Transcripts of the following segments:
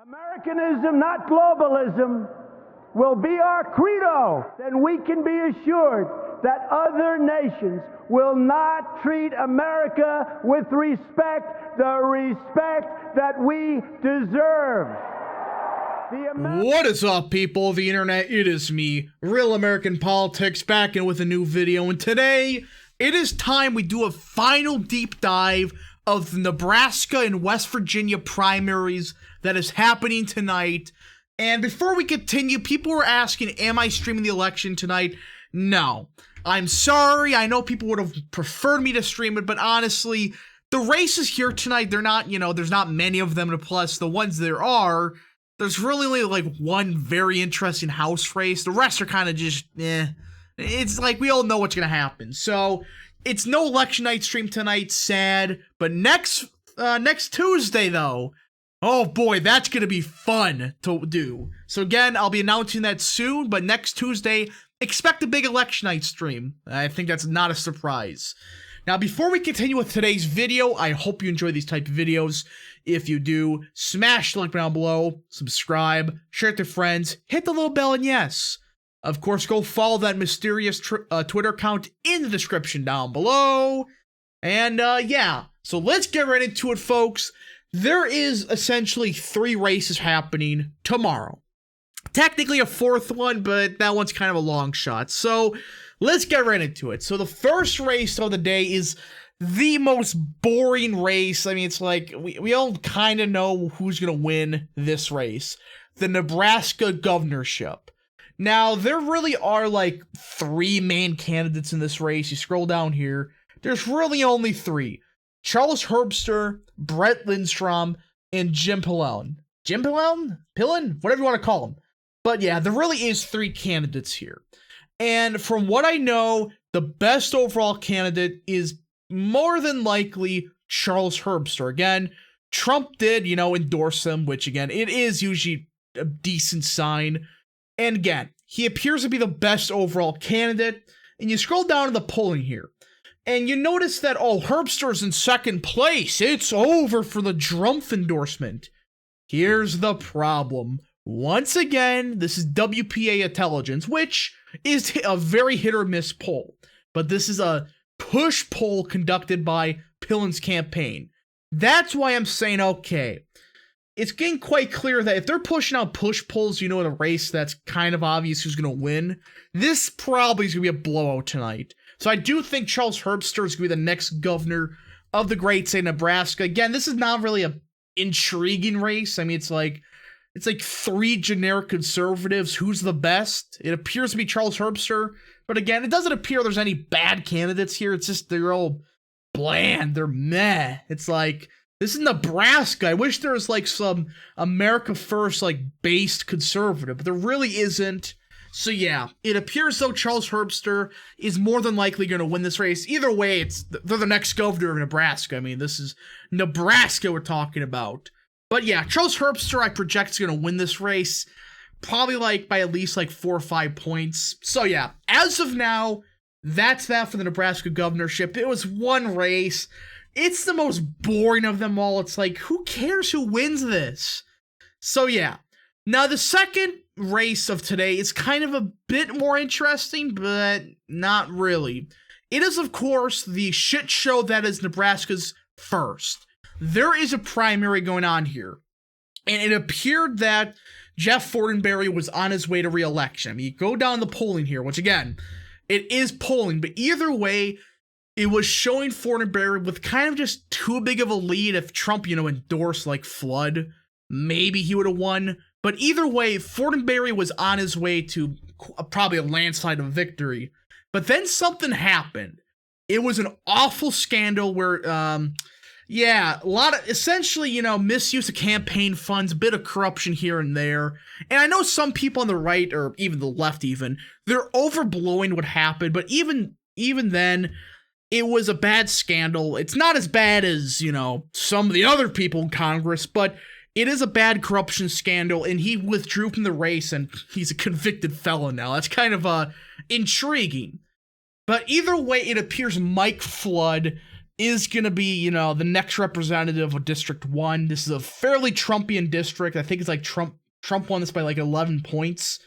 Americanism, not globalism, will be our credo. Then we can be assured that other nations will not treat America with respect, the respect that we deserve. What is up, people of the internet? It is me, Real American Politics, back in with a new video, and today it is time we do a final deep dive of the Nebraska and West Virginia primaries that is happening tonight. And before we continue, people were asking, am I streaming the election tonight? No. I'm sorry, I know people would have preferred me to stream it, but honestly, the races here tonight, they're not, there's not many of them, and plus the ones there are, there's really only like one very interesting house race. The rest are kind of just, It's like we all know what's going to happen. So, it's no election night stream tonight, sad, but next Tuesday though, oh boy, that's going to be fun to do. So again, I'll be announcing that soon, but next Tuesday, expect a big election night stream. I think that's not a surprise. Now, before we continue with today's video, I hope you enjoy these type of videos. If you do, smash the link down below, subscribe, share it to friends, hit the little bell, and yes, of course, go follow that mysterious Twitter account in the description down below. And yeah, so let's get right into it, folks. There is essentially 3 races happening tomorrow. Technically a 4th one, but that one's kind of a long shot. So let's get right into it. So the first race of the day is the most boring race. I mean, it's like we all kind of know who's going to win this race. The Nebraska governorship. Now, there really are like 3 main candidates in this race. You scroll down here. There's really only 3. Charles Herbster, Brett Lindstrom, and Jim Pillon. Jim Pillon? Pillon? Whatever you want to call him. But yeah, there really is 3 candidates here. And from what I know, the best overall candidate is more than likely Charles Herbster. Again, Trump did, endorse him, which again, it is usually a decent sign. And again, he appears to be the best overall candidate. And you scroll down to the polling here. And you notice that, Herbster's in 2nd place. It's over for the Trump endorsement. Here's the problem. Once again, this is WPA Intelligence, which is a very hit or miss poll. But this is a push poll conducted by Pillon's campaign. That's why I'm saying, okay, it's getting quite clear that if they're pushing out push polls, in a race that's kind of obvious who's going to win, this probably is going to be a blowout tonight. So I do think Charles Herbster is going to be the next governor of the great state of Nebraska. Again, this is not really a intriguing race. I mean, it's like 3 generic conservatives. Who's the best? It appears to be Charles Herbster. But again, it doesn't appear there's any bad candidates here. It's just they're all bland. They're meh. It's like, this is Nebraska. I wish there was like some America First based conservative, but there really isn't. So yeah, it appears though Charles Herbster is more than likely going to win this race. Either way, they're the next governor of Nebraska. I mean, this is Nebraska we're talking about. But yeah, Charles Herbster I project is going to win this race. Probably by at least 4 or 5 points. So yeah, as of now, that's that for the Nebraska governorship. It was one race. It's the most boring of them all. It's like, who cares who wins this? So yeah. Now the second race of today is kind of a bit more interesting, but not really. It is, of course, the shit show that is Nebraska's first. There is a primary going on here. And it appeared that Jeff Fortenberry was on his way to re-election. I mean, you go down the polling here, which again, it is polling, but either way, it was showing Fortenberry with kind of just too big of a lead. If Trump, endorsed Flood, maybe he would have won. But either way, Fortenberry was on his way to probably a landslide of victory. But then something happened. It was an awful scandal where, a lot of, essentially, misuse of campaign funds, a bit of corruption here and there. And I know some people on the right, or even the left even, they're overblowing what happened. But even then, it was a bad scandal. It's not as bad as, some of the other people in Congress, but it is a bad corruption scandal, and he withdrew from the race, and he's a convicted felon now. That's kind of intriguing. But either way, it appears Mike Flood is going to be, you know, the next representative of District 1. This is a fairly Trumpian district. I think it's like Trump won this by like 11 points.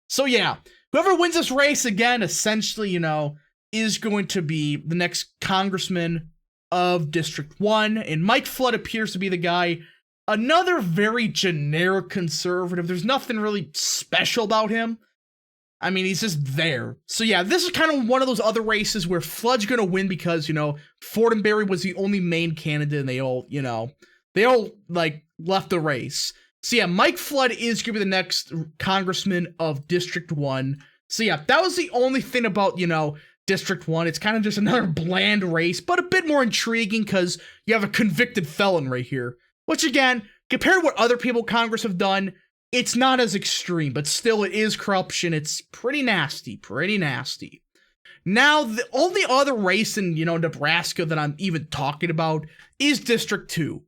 So yeah, whoever wins this race again, essentially, you know, is going to be the next congressman of District 1. And Mike Flood appears to be the guy. Another very generic conservative. There's nothing really special about him. I mean, he's just there. So yeah, this is kind of one of those other races where Flood's going to win because, you know, Fortenberry was the only main candidate and they all, you know, like left the race. So yeah, Mike Flood is going to be the next congressman of District 1. So yeah, that was the only thing about, you know, District 1. It's kind of just another bland race, but a bit more intriguing because you have a convicted felon right here. Which again, compared to what other people in Congress have done, it's not as extreme, but still it is corruption. It's pretty nasty, Now, the only other race in, you know, Nebraska that I'm even talking about is District 2.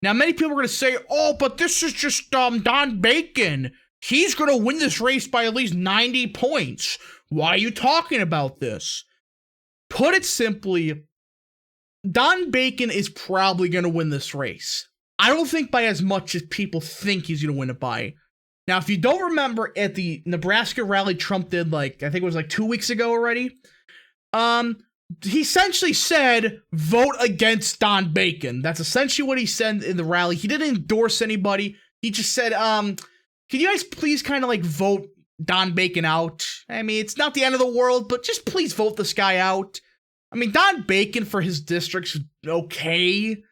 Now, many people are going to say, oh, but this is just Don Bacon. He's going to win this race by at least 90 points. Why are you talking about this? Put it simply, Don Bacon is probably going to win this race. I don't think by as much as people think he's going to win it by. Now, if you don't remember at the Nebraska rally Trump did, like, I think it was like 2 weeks ago already, he essentially said, vote against Don Bacon. That's essentially what he said in the rally. He didn't endorse anybody. He just said, can you guys please kind of like vote Don Bacon out? I mean, it's not the end of the world, but just please vote this guy out. I mean, Don Bacon for his district's okay.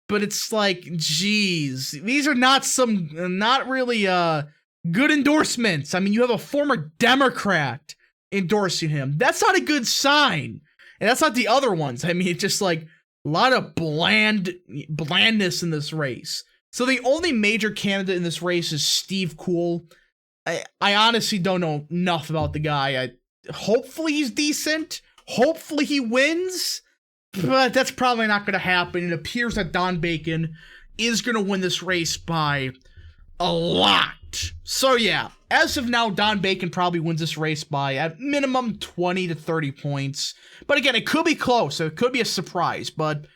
But it's like, geez, these are not really good endorsements. I mean, you have a former Democrat endorsing him. That's not a good sign. And that's not the other ones. I mean, it's just like a lot of blandness in this race. So the only major candidate in this race is Steve Cool. I honestly don't know enough about the guy. Hopefully he's decent. Hopefully he wins. But that's probably not going to happen. It appears that Don Bacon is going to win this race by a lot. So yeah, as of now, Don Bacon probably wins this race by at minimum 20 to 30 points. But again, it could be close. It could be a surprise, but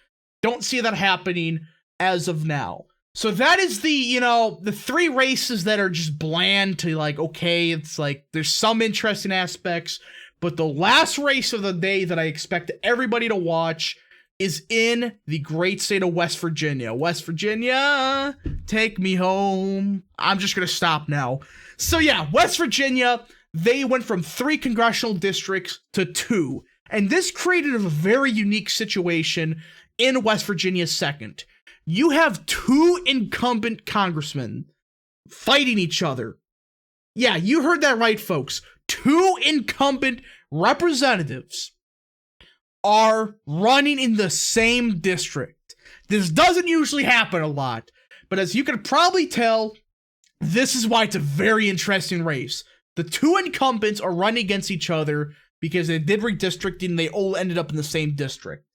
don't see that happening as of now. So that is the, you know, the three races that are just bland to like, okay, it's like there's some interesting aspects. But the last race of the day that I expect everybody to watch is in the great state of West Virginia. West Virginia, take me home. I'm just going to stop now. So yeah, West Virginia, they went from 3 congressional districts to 2. And this created a very unique situation in West Virginia's 2nd. You have 2 incumbent congressmen fighting each other. Yeah, you heard that right, folks. 2 incumbent representatives are running in the same district. This doesn't usually happen a lot, but as you can probably tell, this is why it's a very interesting race. The 2 incumbents are running against each other because they did redistricting and they all ended up in the same district.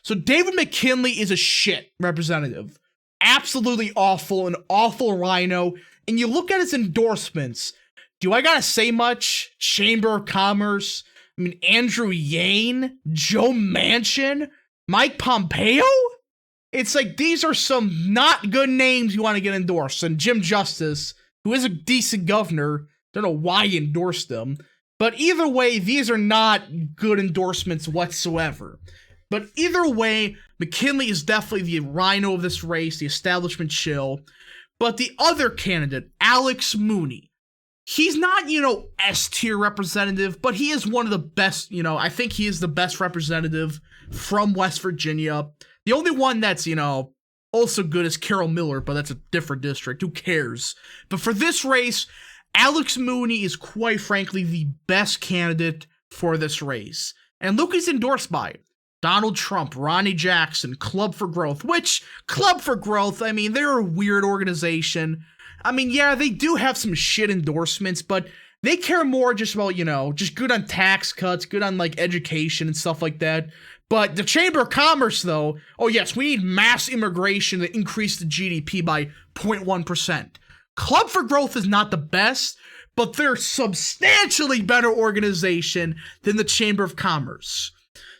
So David McKinley is a shit representative. Absolutely awful, an awful rhino. And you look at his endorsements. Do I gotta say much? Chamber of Commerce? I mean, Andrew Yang? Joe Manchin? Mike Pompeo? It's like, these are some not good names you want to get endorsed. And Jim Justice, who is a decent governor, don't know why he endorsed them. But either way, these are not good endorsements whatsoever. But either way, McKinley is definitely the rhino of this race, the establishment shill. But the other candidate, Alex Mooney, he's not, you know, S-tier representative, but he is one of the best, you know, I think he is the best representative from West Virginia. The only one that's, you know, also good is Carol Miller, but that's a different district. Who cares? But for this race, Alex Mooney is quite frankly the best candidate for this race. And look who's endorsed by Donald Trump, Ronnie Jackson, Club for Growth, which, Club for Growth, I mean, they're a weird organization. I mean, yeah, they do have some shit endorsements, but they care more just about, you know, just good on tax cuts, good on, like, education and stuff like that. But the Chamber of Commerce, though, oh yes, we need mass immigration to increase the GDP by 0.1%. Club for Growth is not the best, but they're a substantially better organization than the Chamber of Commerce.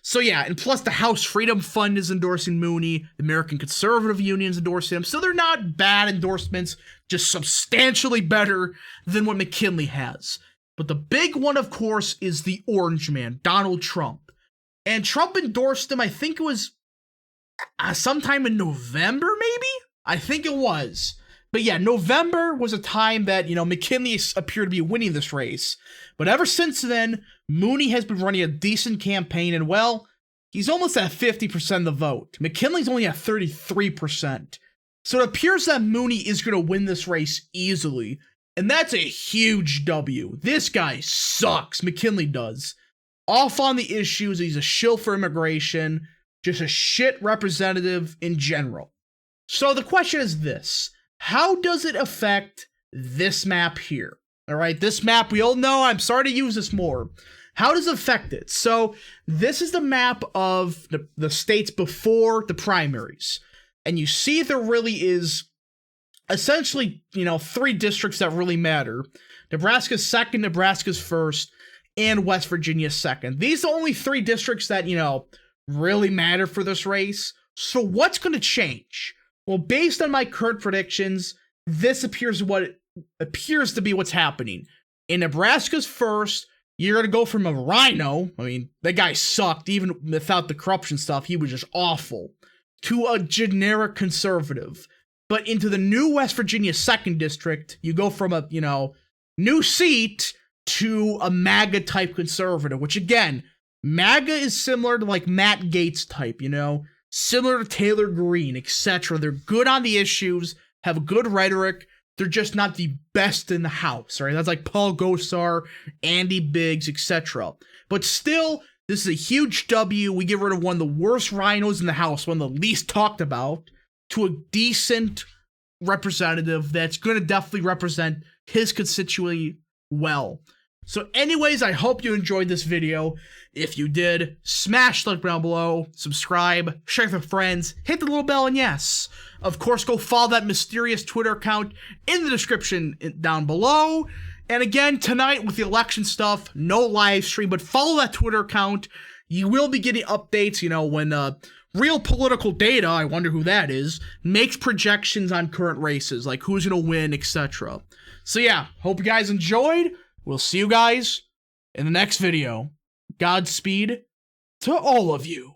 So yeah, and plus the House Freedom Fund is endorsing Mooney, the American Conservative Union's endorsing him, so they're not bad endorsements, just substantially better than what McKinley has. But the big one, of course, is the Orange Man, Donald Trump. And Trump endorsed him, I think it was sometime in November, maybe? I think it was. But yeah, November was a time that, McKinley appeared to be winning this race. But ever since then, Mooney has been running a decent campaign, and well, he's almost at 50% of the vote. McKinley's only at 33%. So it appears that Mooney is going to win this race easily, and that's a huge W. This guy sucks. McKinley does. Off on the issues, he's a shill for immigration, just a shit representative in general. So the question is this. How does it affect this map here? All right, this map, we all know, I'm starting to use this more. How does it affect it? So this is the map of the states before the primaries. And you see there really is essentially, 3 districts that really matter. Nebraska's second, Nebraska's first, and West Virginia's second. These are the only 3 districts that, really matter for this race. So what's going to change? Well, based on my current predictions, this appears to be what's happening. In Nebraska's first, you're going to go from a rhino, I mean, that guy sucked, even without the corruption stuff, he was just awful, to a generic conservative. But into the new West Virginia 2nd District, you go from a, new seat to a MAGA-type conservative, which again, MAGA is similar to like Matt Gaetz type, similar to Taylor Greene, etc. They're good on the issues, have good rhetoric, they're just not the best in the House, right? That's like Paul Gosar, Andy Biggs, etc. But still, this is a huge W. We get rid of one of the worst rhinos in the House, one of the least talked about, to a decent representative that's going to definitely represent his constituency well. So anyways, I hope you enjoyed this video. If you did, smash the like button down below, subscribe, share with your friends, hit the little bell, and yes, of course, go follow that mysterious Twitter account in the description down below. And again, tonight with the election stuff, no live stream, but follow that Twitter account. You will be getting updates, when Real Political Data, I wonder who that is, makes projections on current races, like who's going to win, etc. So yeah, hope you guys enjoyed. We'll see you guys in the next video. Godspeed to all of you.